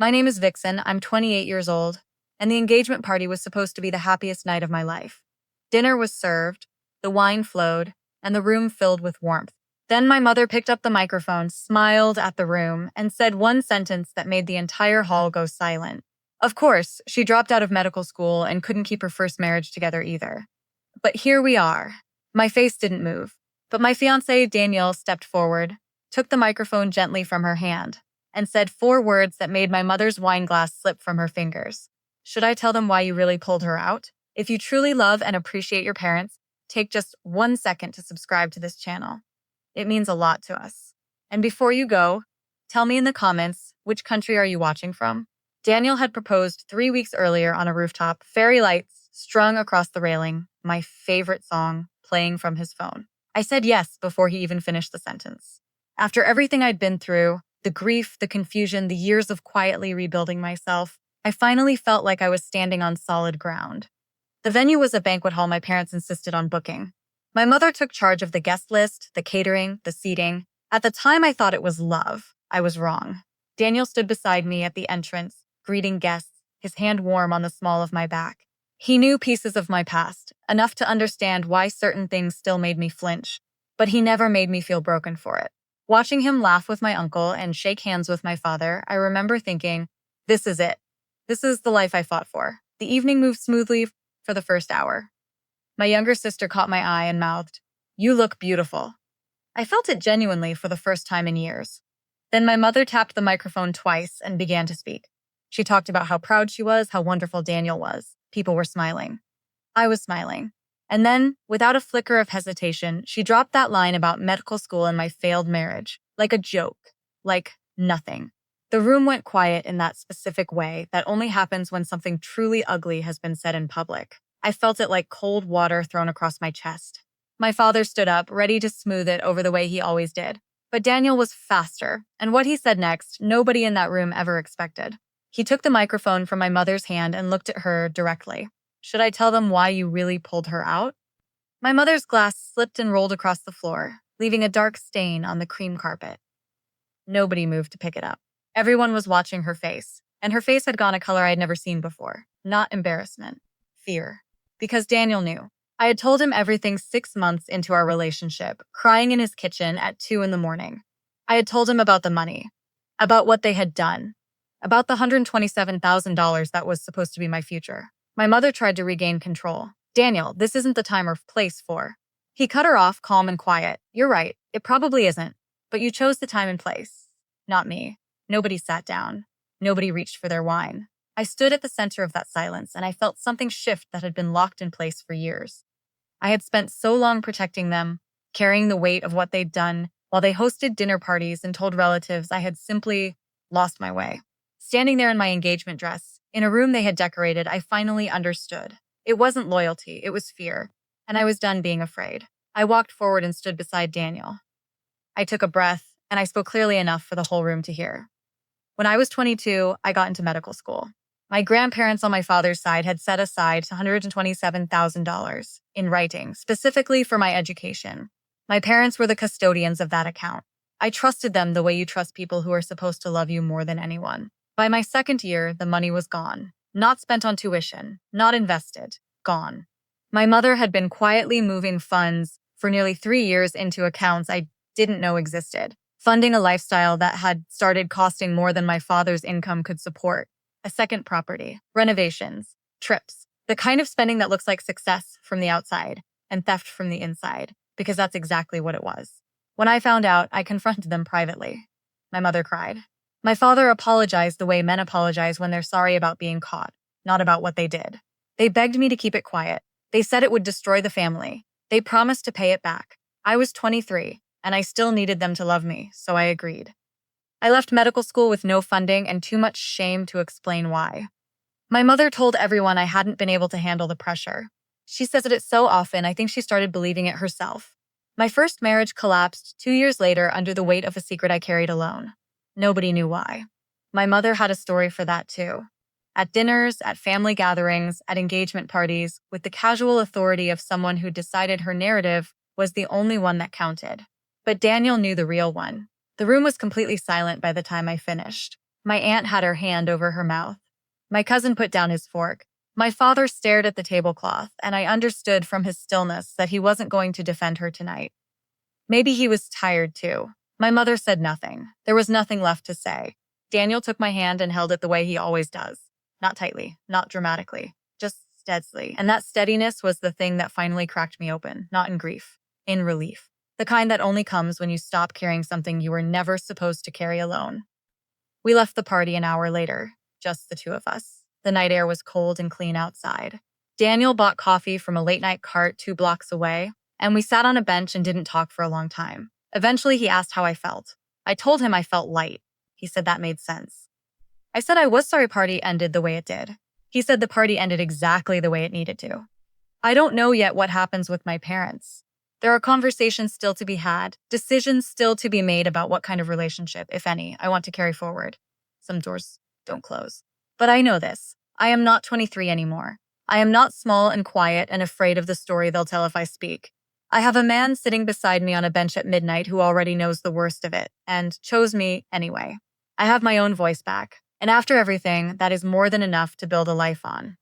My name is Vixen, I'm 28 years old, and the engagement party was supposed to be the happiest night of my life. Dinner was served, the wine flowed, and the room filled with warmth. Then my mother picked up the microphone, smiled at the room, and said one sentence that made the entire hall go silent. Of course, she dropped out of medical school and couldn't keep her first marriage together either. But here we are. My face didn't move, but my fiancé, Daniel, stepped forward, took the microphone gently from her hand, and said four words that made my mother's wine glass slip from her fingers. Should I tell them why you really pulled her out? If you truly love and appreciate your parents, take just 1 second to subscribe to this channel. It means a lot to us. And before you go, tell me in the comments, which country are you watching from? Daniel had proposed 3 weeks earlier on a rooftop, fairy lights strung across the railing, my favorite song playing from his phone. I said yes before he even finished the sentence. After everything I'd been through, the grief, the confusion, the years of quietly rebuilding myself, I finally felt like I was standing on solid ground. The venue was a banquet hall my parents insisted on booking. My mother took charge of the guest list, the catering, the seating. At the time, I thought it was love. I was wrong. Daniel stood beside me at the entrance, greeting guests, his hand warm on the small of my back. He knew pieces of my past, enough to understand why certain things still made me flinch, but he never made me feel broken for it. Watching him laugh with my uncle and shake hands with my father, I remember thinking, this is it. This is the life I fought for. The evening moved smoothly for the first hour. My younger sister caught my eye and mouthed, "You look beautiful." I felt it genuinely for the first time in years. Then my mother tapped the microphone twice and began to speak. She talked about how proud she was, how wonderful Daniel was. People were smiling. I was smiling. And then, without a flicker of hesitation, she dropped that line about medical school and my failed marriage, like a joke, like nothing. The room went quiet in that specific way that only happens when something truly ugly has been said in public. I felt it like cold water thrown across my chest. My father stood up, ready to smooth it over the way he always did. But Daniel was faster, and what he said next, nobody in that room ever expected. He took the microphone from my mother's hand and looked at her directly. Should I tell them why you really pulled her out? My mother's glass slipped and rolled across the floor, leaving a dark stain on the cream carpet. Nobody moved to pick it up. Everyone was watching her face, and her face had gone a color I had never seen before. Not embarrassment, fear. Because Daniel knew. I had told him everything 6 months into our relationship, crying in his kitchen at 2 in the morning. I had told him about the money, about what they had done, about the $127,000 that was supposed to be my future. My mother tried to regain control. Daniel, this isn't the time or place for. He cut her off, calm and quiet. You're right, it probably isn't, but you chose the time and place. Not me. Nobody sat down. Nobody reached for their wine. I stood at the center of that silence, and I felt something shift that had been locked in place for years. I had spent so long protecting them, carrying the weight of what they'd done, while they hosted dinner parties and told relatives I had simply lost my way. Standing there in my engagement dress, in a room they had decorated, I finally understood. It wasn't loyalty, it was fear, and I was done being afraid. I walked forward and stood beside Daniel. I took a breath, and I spoke clearly enough for the whole room to hear. When I was 22, I got into medical school. My grandparents on my father's side had set aside $127,000 in writing, specifically for my education. My parents were the custodians of that account. I trusted them the way you trust people who are supposed to love you more than anyone. By my second year, the money was gone. Not spent on tuition, not invested, gone. My mother had been quietly moving funds for nearly 3 years into accounts I didn't know existed, funding a lifestyle that had started costing more than my father's income could support. A second property, renovations, trips, the kind of spending that looks like success from the outside and theft from the inside, because that's exactly what it was. When I found out, I confronted them privately. My mother cried. My father apologized the way men apologize when they're sorry about being caught, not about what they did. They begged me to keep it quiet. They said it would destroy the family. They promised to pay it back. I was 23, and I still needed them to love me, so I agreed. I left medical school with no funding and too much shame to explain why. My mother told everyone I hadn't been able to handle the pressure. She says it so often, I think she started believing it herself. My first marriage collapsed 2 years later under the weight of a secret I carried alone. Nobody knew why. My mother had a story for that too. At dinners, at family gatherings, at engagement parties, with the casual authority of someone who decided her narrative was the only one that counted. But Daniel knew the real one. The room was completely silent by the time I finished. My aunt had her hand over her mouth. My cousin put down his fork. My father stared at the tablecloth, and I understood from his stillness that he wasn't going to defend her tonight. Maybe he was tired too. My mother said nothing. There was nothing left to say. Daniel took my hand and held it the way he always does. Not tightly, not dramatically, just steadily. And that steadiness was the thing that finally cracked me open, not in grief, in relief. The kind that only comes when you stop carrying something you were never supposed to carry alone. We left the party an hour later, just the two of us. The night air was cold and clean outside. Daniel bought coffee from a late-night cart 2 blocks away, and we sat on a bench and didn't talk for a long time. Eventually, he asked how I felt. I told him I felt light. He said that made sense. I said I was sorry party ended the way it did. He said the party ended exactly the way it needed to. I don't know yet what happens with my parents. There are conversations still to be had, decisions still to be made about what kind of relationship, if any, I want to carry forward. Some doors don't close. But I know this. I am not 23 anymore. I am not small and quiet and afraid of the story they'll tell if I speak. I have a man sitting beside me on a bench at midnight who already knows the worst of it and chose me anyway. I have my own voice back. And after everything, that is more than enough to build a life on.